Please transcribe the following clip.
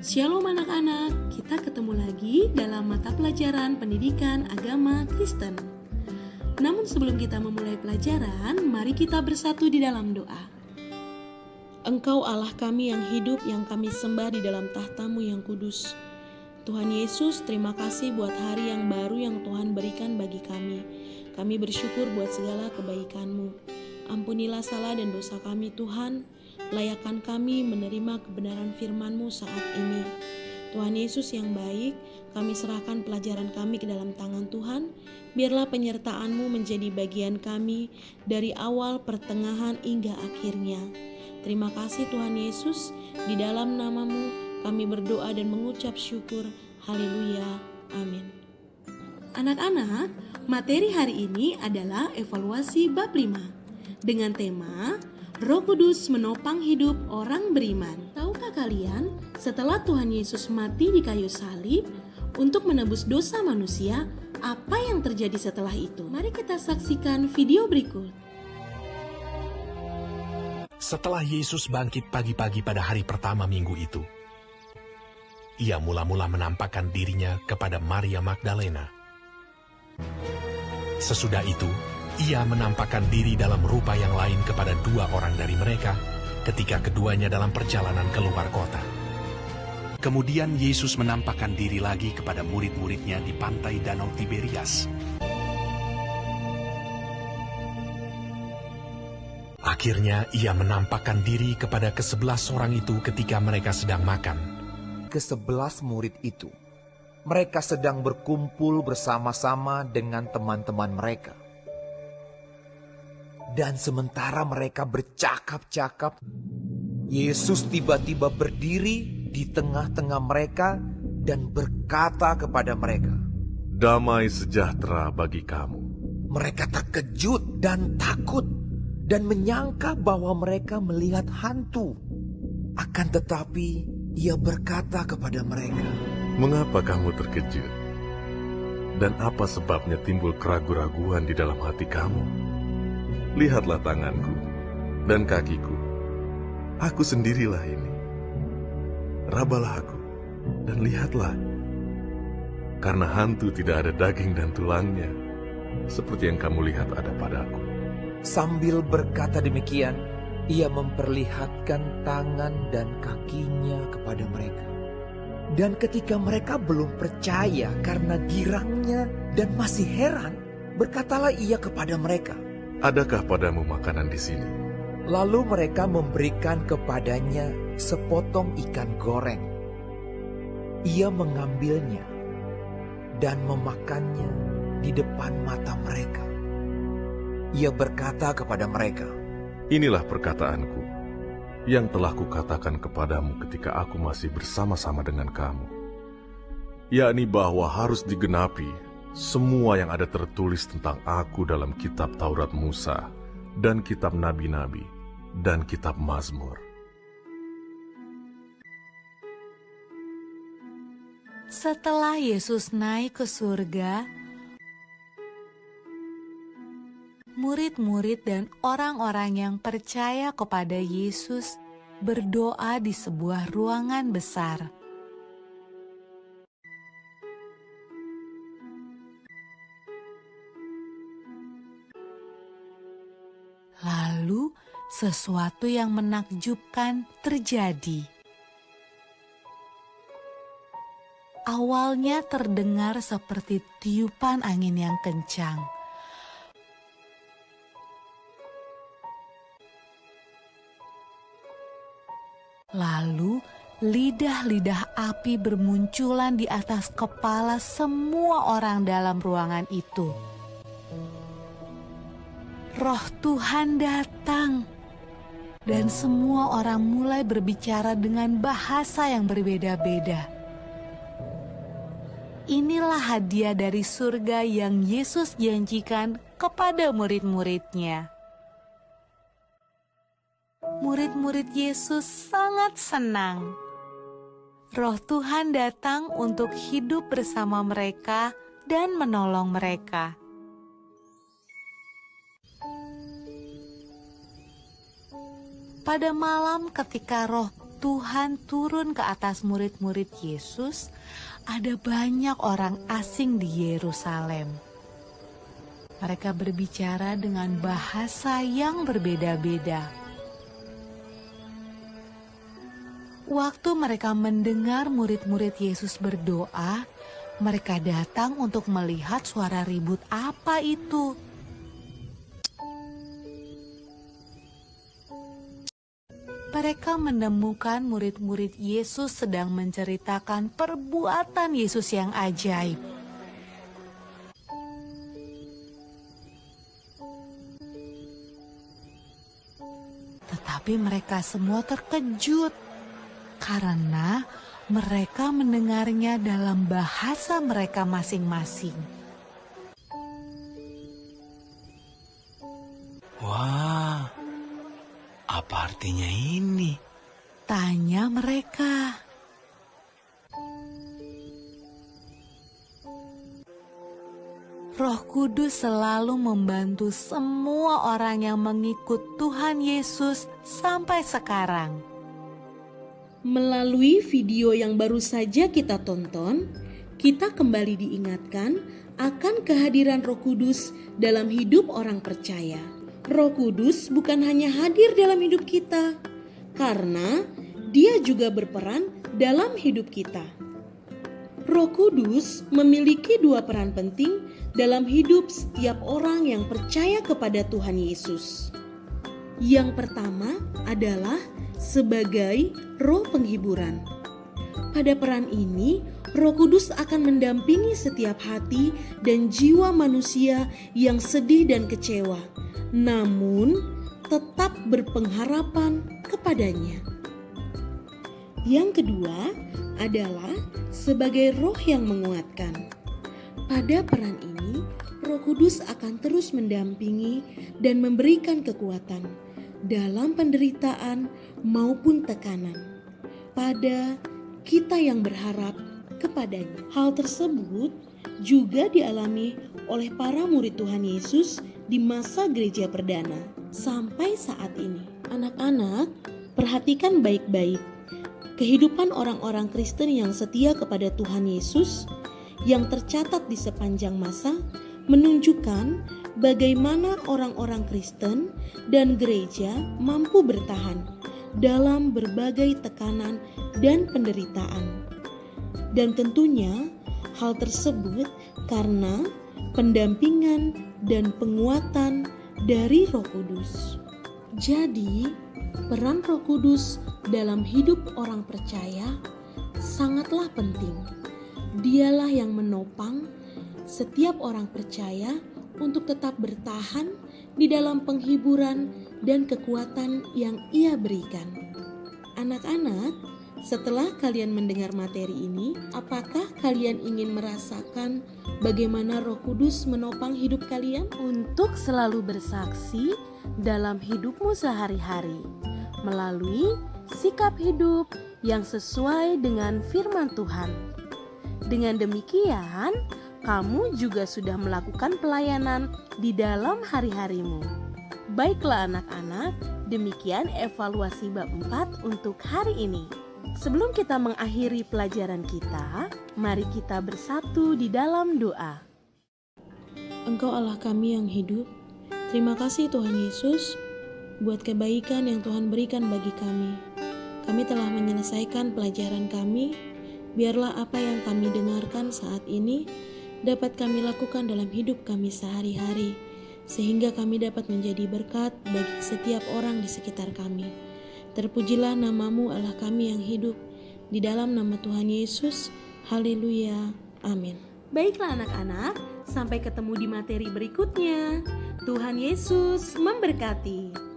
Shalom anak-anak, kita ketemu lagi dalam mata pelajaran pendidikan agama Kristen. Namun sebelum kita memulai pelajaran, mari kita bersatu di dalam doa. Engkau Allah kami yang hidup, yang kami sembah di dalam tahta-Mu yang kudus. Tuhan Yesus, terima kasih buat hari yang baru yang Tuhan berikan bagi kami. Kami bersyukur buat segala kebaikan-Mu. Ampunilah salah dan dosa kami Tuhan. Layakkan kami menerima kebenaran firman-Mu saat ini. Tuhan Yesus yang baik, kami serahkan pelajaran kami ke dalam tangan Tuhan. Biarlah penyertaan-Mu menjadi bagian kami dari awal, pertengahan, hingga akhirnya. Terima kasih Tuhan Yesus, di dalam nama-Mu kami berdoa dan mengucap syukur. Haleluya, amin. Anak-anak, materi hari ini adalah evaluasi bab 5 dengan tema Roh Kudus menopang hidup orang beriman. Tahukah kalian, setelah Tuhan Yesus mati di kayu salib untuk menebus dosa manusia, apa yang terjadi setelah itu? Mari kita saksikan video berikut. Setelah Yesus bangkit pagi-pagi pada hari pertama minggu itu, ia mula-mula menampakkan dirinya kepada Maria Magdalena. Sesudah itu, ia menampakkan diri dalam rupa yang lain kepada 2 orang dari mereka ketika keduanya dalam perjalanan keluar kota. Kemudian Yesus menampakkan diri lagi kepada murid-muridnya di pantai Danau Tiberias. Akhirnya ia menampakkan diri kepada ke-11 orang itu ketika mereka sedang makan. Ke-11 murid itu, mereka sedang berkumpul bersama-sama dengan teman-teman mereka. Dan sementara mereka bercakap-cakap, Yesus tiba-tiba berdiri di tengah-tengah mereka dan berkata kepada mereka, "Damai sejahtera bagi kamu." Mereka terkejut dan takut dan menyangka bahwa mereka melihat hantu. Akan tetapi ia berkata kepada mereka, "Mengapa kamu terkejut? Dan apa sebabnya timbul keraguan-raguan di dalam hati kamu? Lihatlah tanganku dan kakiku. Aku sendirilah ini. Rabalah aku dan lihatlah. Karena hantu tidak ada daging dan tulangnya, seperti yang kamu lihat ada padaku." Sambil berkata demikian, ia memperlihatkan tangan dan kakinya kepada mereka. Dan ketika mereka belum percaya karena girangnya dan masih heran, berkatalah ia kepada mereka, "Adakah padamu makanan di sini?" Lalu mereka memberikan kepadanya sepotong ikan goreng. Ia mengambilnya dan memakannya di depan mata mereka. Ia berkata kepada mereka, "Inilah perkataanku yang telah kukatakan kepadamu ketika aku masih bersama-sama dengan kamu, yakni bahwa harus digenapi semua yang ada tertulis tentang aku dalam kitab Taurat Musa dan kitab Nabi-Nabi dan kitab Mazmur." Setelah Yesus naik ke surga, murid-murid dan orang-orang yang percaya kepada Yesus berdoa di sebuah ruangan besar. Lalu sesuatu yang menakjubkan terjadi. Awalnya terdengar seperti tiupan angin yang kencang. Lalu lidah-lidah api bermunculan di atas kepala semua orang dalam ruangan itu. Roh Tuhan datang, dan semua orang mulai berbicara dengan bahasa yang berbeda-beda. Inilah hadiah dari surga yang Yesus janjikan kepada murid-muridnya. Murid-murid Yesus sangat senang. Roh Tuhan datang untuk hidup bersama mereka dan menolong mereka. Pada malam ketika Roh Tuhan turun ke atas murid-murid Yesus, ada banyak orang asing di Yerusalem. Mereka berbicara dengan bahasa yang berbeda-beda. Waktu mereka mendengar murid-murid Yesus berdoa, mereka datang untuk melihat suara ribut apa itu. Mereka menemukan murid-murid Yesus sedang menceritakan perbuatan Yesus yang ajaib. Tetapi mereka semua terkejut karena mereka mendengarnya dalam bahasa mereka masing-masing. Wah, apa artinya ini? Tanya mereka. Roh Kudus selalu membantu semua orang yang mengikut Tuhan Yesus sampai sekarang. Melalui video yang baru saja kita tonton, kita kembali diingatkan akan kehadiran Roh Kudus dalam hidup orang percaya. Roh Kudus bukan hanya hadir dalam hidup kita, karena Dia juga berperan dalam hidup kita. Roh Kudus memiliki dua peran penting dalam hidup setiap orang yang percaya kepada Tuhan Yesus. Yang pertama adalah sebagai roh penghiburan. Pada peran ini, Roh Kudus akan mendampingi setiap hati dan jiwa manusia yang sedih dan kecewa, namun tetap berpengharapan kepadanya. Yang kedua adalah sebagai roh yang menguatkan. Pada peran ini, Roh Kudus akan terus mendampingi dan memberikan kekuatan dalam penderitaan maupun tekanan pada kita yang berharap kepadanya. Hal tersebut juga dialami oleh para murid Tuhan Yesus di masa gereja perdana sampai saat ini. Anak-anak, perhatikan baik-baik kehidupan orang-orang Kristen yang setia kepada Tuhan Yesus yang tercatat di sepanjang masa menunjukkan bagaimana orang-orang Kristen dan gereja mampu bertahan dalam berbagai tekanan dan penderitaan. Dan tentunya hal tersebut karena pendampingan dan penguatan dari Roh Kudus. Jadi, peran Roh Kudus dalam hidup orang percaya sangatlah penting. Dialah yang menopang setiap orang percaya untuk tetap bertahan di dalam penghiburan dan kekuatan yang Ia berikan. Anak-anak, setelah kalian mendengar materi ini, apakah kalian ingin merasakan bagaimana Roh Kudus menopang hidup kalian untuk selalu bersaksi dalam hidupmu sehari-hari melalui sikap hidup yang sesuai dengan firman Tuhan? Dengan demikian, kamu juga sudah melakukan pelayanan di dalam hari-harimu. Baiklah anak-anak, demikian evaluasi bab 4 untuk hari ini. Sebelum kita mengakhiri pelajaran kita, mari kita bersatu di dalam doa. Engkau Allah kami yang hidup, terima kasih Tuhan Yesus buat kebaikan yang Tuhan berikan bagi kami. Kami telah menyelesaikan pelajaran kami. Biarlah apa yang kami dengarkan saat ini dapat kami lakukan dalam hidup kami sehari-hari, sehingga kami dapat menjadi berkat bagi setiap orang di sekitar kami. Terpujilah namamu Allah kami yang hidup, di dalam nama Tuhan Yesus. Haleluya. Amin. Baiklah anak-anak, sampai ketemu di materi berikutnya. Tuhan Yesus memberkati.